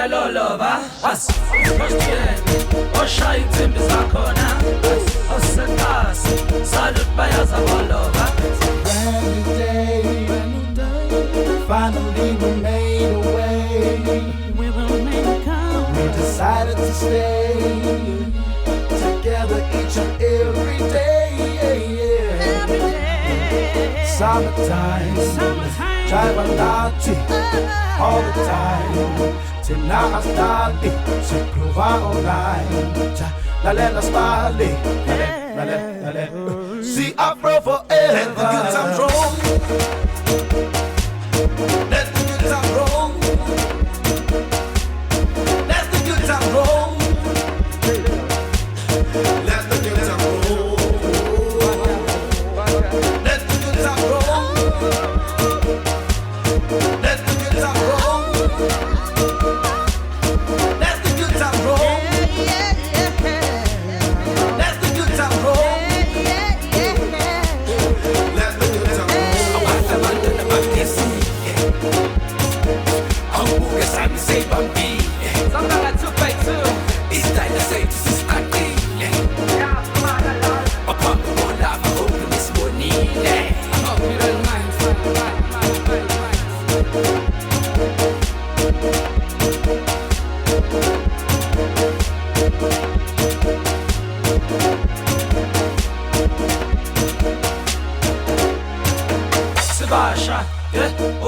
bayalolova oshaya insimbi zakhona osekasi salut bayazabolova. Brand new day, finally we made a way. We will make it come. We decided to stay together each and every day. Every day. Summertime, drive a naughty all the time. Till now I started to prove all right. La la smile, la. See Afro forever. Let the good times roll. Let the good times roll. Let the good times roll. Let the good times roll. Let the good times roll. Let the good times roll. Let the good times roll. Let the good times roll. Let the good times roll. Abantwana bagesi awubuke sami sebambile sangala 2x2 isitayela sethu sisiqaqile aphambi kolava open isibonile. Sibasha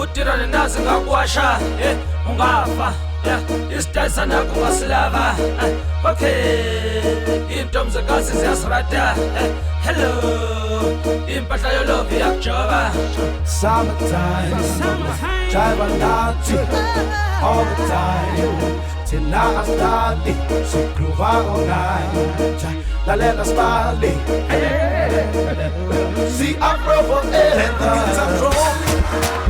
utirane nazi ngakwasha ungafa isitayisa nakho ngasilava. Okay intomzakazi ziyasirata. Hello impahla yolove iyakujoba. Summertime, drive a naughty all the time. Till now I started to groove all night. La la smile, see Afro forever. Let the good times roll.